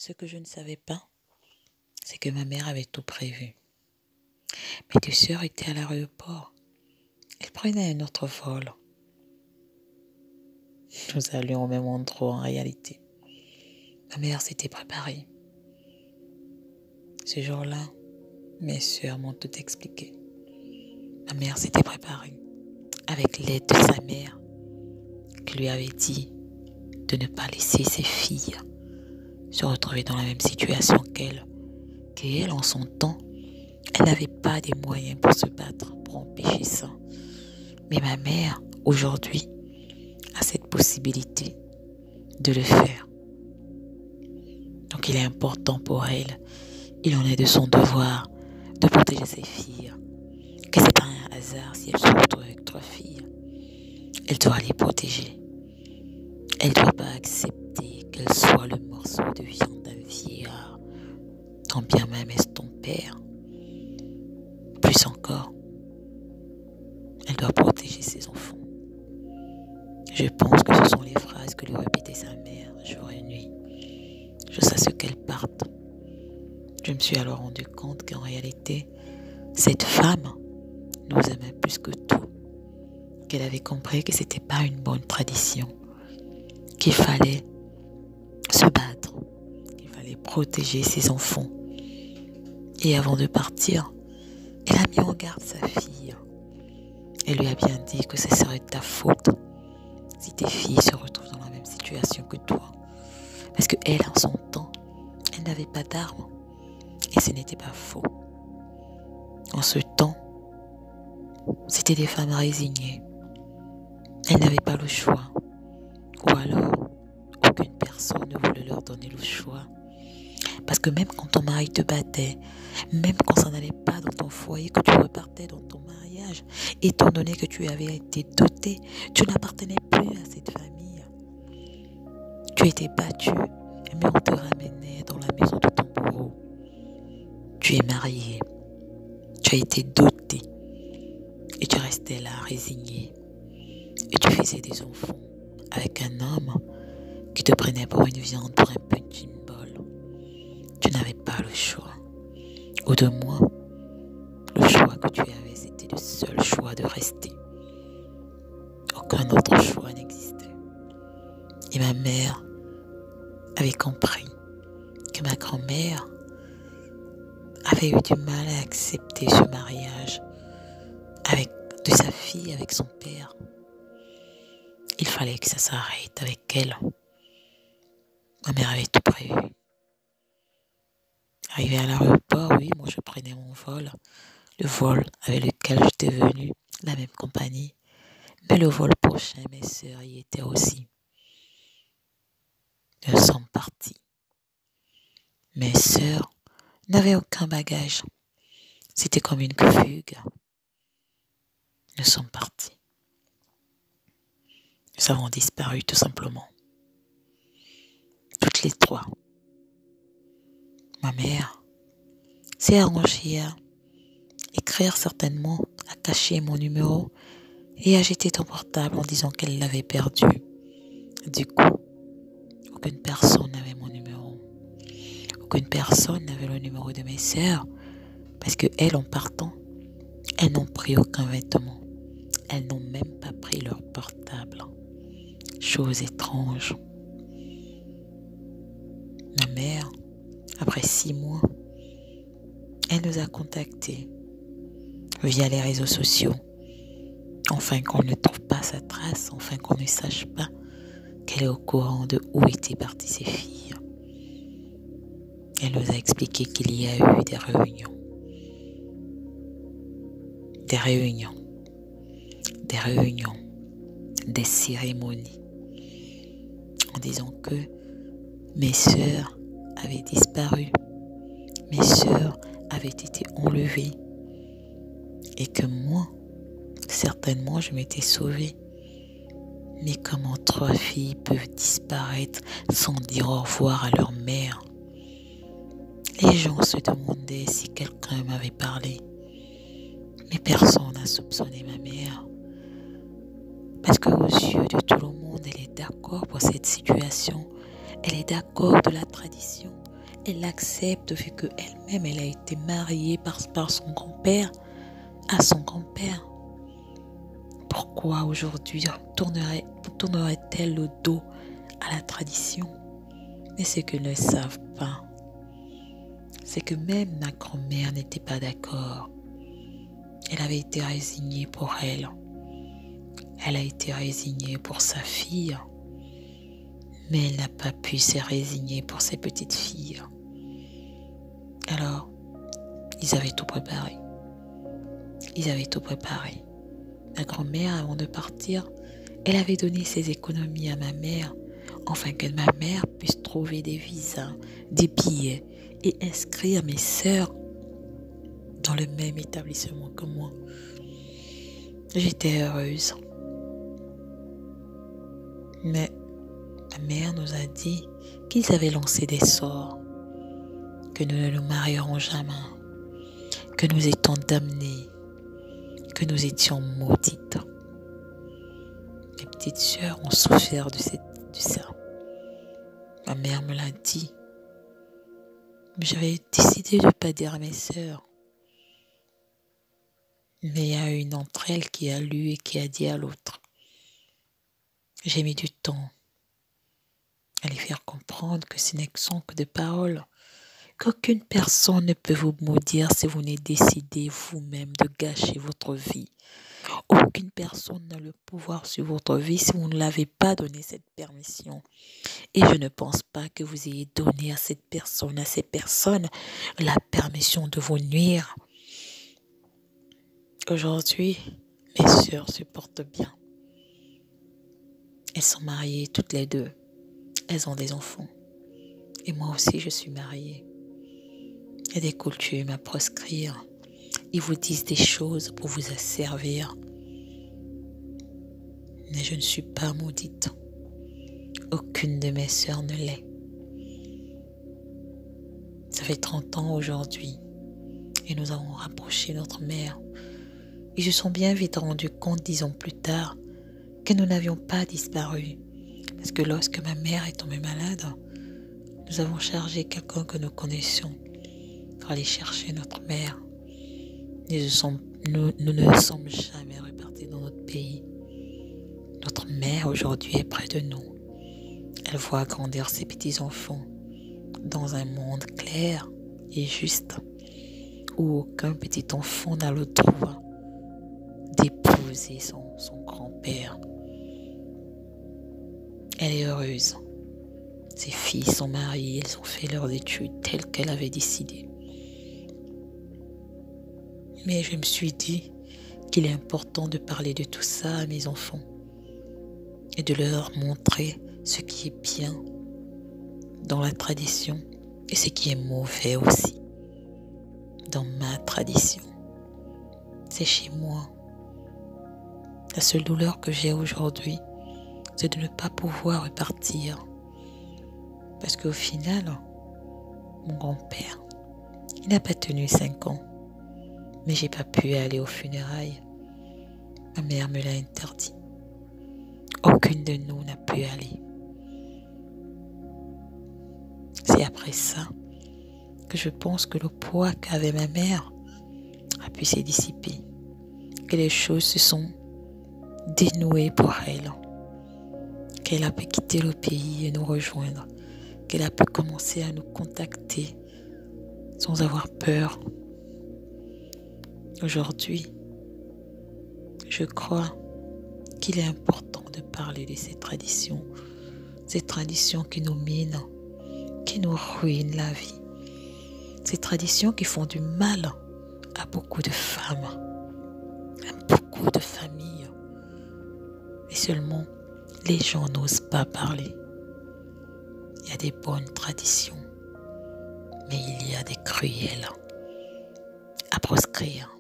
Ce que je ne savais pas, c'est que ma mère avait tout prévu. Mes deux sœurs étaient à l'aéroport. Elles prenaient un autre vol. Nous allions au même endroit en réalité. Ma mère s'était préparée. Ce jour-là, mes sœurs m'ont tout expliqué. Ma mère s'était préparée avec l'aide de sa mère qui lui avait dit de ne pas laisser ses filles se retrouver dans la même situation qu'elle en son temps, elle n'avait pas des moyens pour se battre, pour empêcher ça. Mais ma mère, aujourd'hui, a cette possibilité de le faire. Donc il est important pour elle, il en est de son devoir de protéger ses filles. Que c'est pas un hasard si elle se retrouve avec 3 filles. Elle doit les protéger. Elle ne doit pas accepter qu'elle soit le morceau de viande d'un vieillard, tant bien même est-ce ton père. Plus encore, elle doit protéger ses enfants. Je pense que ce sont les phrases que lui répétait sa mère jour et nuit, jusqu'à ce qu'elle parte. Je me suis alors rendu compte qu'en réalité, cette femme nous aimait plus que tout, qu'elle avait compris que c'était pas une bonne tradition, qu'il fallait se battre, qu'il fallait protéger ses enfants. Et avant de partir, elle a mis en garde sa fille. Elle lui a bien dit que ce serait ta faute si tes filles se retrouvent dans la même situation que toi. Parce qu'elle, en son temps, elle n'avait pas d'armes. Et ce n'était pas faux. En ce temps, c'était des femmes résignées. Elles n'avaient pas le choix. Ou alors, aucune personne ne voulait leur donner le choix. Parce que même quand ton mari te battait, même quand ça n'allait pas dans ton foyer, que tu repartais dans ton mariage, étant donné que tu avais été doté, tu n'appartenais plus à cette famille. Tu étais battu, mais on te ramenait dans la maison de ton bourreau. Tu es marié, tu as été doté, et tu restais là, résigné. Et tu faisais des enfants avec un homme qui te prenait pour une viande, pour un punching ball. Tu n'avais pas le choix. Ou de moins, le choix que tu avais, c'était le seul choix de rester. Aucun autre choix n'existait. Et ma mère avait compris que ma grand-mère avait eu du mal à accepter ce mariage de sa fille avec son père. Il fallait que ça s'arrête avec elle. Ma mère avait tout prévu. Arrivé à l'aéroport, oui, moi je prenais mon vol. Le vol avec lequel j'étais venu, la même compagnie. Mais le vol prochain, mes sœurs y étaient aussi. Nous sommes partis. Mes sœurs n'avaient aucun bagage. C'était comme une fugue. Nous sommes partis. Nous avons disparu tout simplement. Toutes les 3. Ma mère s'est arrangée à écrire certainement, à cacher mon numéro et à jeter ton portable en disant qu'elle l'avait perdu. Du coup, aucune personne n'avait mon numéro. Aucune personne n'avait le numéro de mes sœurs parce qu'elles, en partant, elles n'ont pris aucun vêtement. Elles n'ont même pas pris leur portable. Chose étrange. Ma mère, après 6 mois, elle nous a contactés via les réseaux sociaux. Enfin qu'on ne trouve pas sa trace, enfin qu'on ne sache pas qu'elle est au courant de où étaient parties ses filles. Elle nous a expliqué qu'il y a eu des réunions, des cérémonies, en disant que mes sœurs avaient disparu, mes sœurs avaient été enlevées et que moi, certainement, je m'étais sauvée. Mais comment 3 filles peuvent disparaître sans dire au revoir à leur mère? Les gens se demandaient si quelqu'un m'avait parlé. Mais personne n'a soupçonné ma mère. Parce qu'aux yeux de tout le monde, elle est d'accord pour cette situation. Elle est d'accord de la tradition. Elle accepte vu qu'elle-même, elle a été mariée par son grand-père à son grand-père. Pourquoi aujourd'hui tournerait-elle le dos à la tradition? Mais ce qu'ils ne savent pas, c'est que même ma grand-mère n'était pas d'accord. Elle avait été résignée pour elle. Elle a été résignée pour sa fille. Mais elle n'a pas pu se résigner pour ses petites filles. Alors, ils avaient tout préparé. Ma grand-mère, avant de partir, elle avait donné ses économies à ma mère, afin que ma mère puisse trouver des visas, des billets et inscrire mes sœurs dans le même établissement que moi. J'étais heureuse. Mais ma mère nous a dit qu'ils avaient lancé des sorts, que nous ne nous marierons jamais, que nous étions damnés, que nous étions maudites. Mes petites sœurs ont souffert de ça. Ma mère me l'a dit. J'avais décidé de ne pas dire à mes sœurs. Mais il y a une d'entre elles qui a lu et qui a dit à l'autre. J'ai mis du temps à les faire comprendre que ce ne sont que des paroles, qu'aucune personne ne peut vous maudire si vous ne décidez vous-même de gâcher votre vie. Aucune personne n'a le pouvoir sur votre vie si vous ne l'avez pas donné cette permission. Et je ne pense pas que vous ayez donné à ces personnes, la permission de vous nuire. Aujourd'hui, mes sœurs se portent bien. Elles sont mariées toutes les deux. Elles ont des enfants. Et moi aussi, je suis mariée. Il y a des coutumes à proscrire. Ils vous disent des choses pour vous asservir. Mais je ne suis pas maudite. Aucune de mes sœurs ne l'est. Ça fait 30 ans aujourd'hui. Et nous avons rapproché notre mère. Ils se sont bien vite rendus compte 10 ans plus tard que nous n'avions pas disparu. Parce que lorsque ma mère est tombée malade, nous avons chargé quelqu'un que nous connaissions pour aller chercher notre mère. Nous ne sommes jamais repartis dans notre pays. Notre mère aujourd'hui est près de nous. Elle voit grandir ses petits-enfants dans un monde clair et juste où aucun petit enfant n'a le droit d'épouser son grand-père. Elle est heureuse. Ses filles sont mariées, elles ont fait leurs études telles qu'elle avait décidé. Mais je me suis dit qu'il est important de parler de tout ça à mes enfants et de leur montrer ce qui est bien dans la tradition et ce qui est mauvais aussi dans ma tradition. C'est chez moi. La seule douleur que j'ai aujourd'hui, c'est de ne pas pouvoir repartir. Parce qu'au final, mon grand-père, il n'a pas tenu 5 ans. Mais j'ai pas pu aller aux funérailles. Ma mère me l'a interdit. Aucune de nous n'a pu aller. C'est après ça que je pense que le poids qu'avait ma mère a pu se dissiper. Que les choses se sont dénouées pour elle. Qu'elle a pu quitter le pays et nous rejoindre. Qu'elle a pu commencer à nous contacter sans avoir peur. Aujourd'hui, je crois qu'il est important de parler de ces traditions qui nous minent, qui nous ruinent la vie, ces traditions qui font du mal à beaucoup de femmes, à beaucoup de familles. Et seulement, les gens n'osent pas parler. Il y a des bonnes traditions, mais il y a des cruelles à proscrire.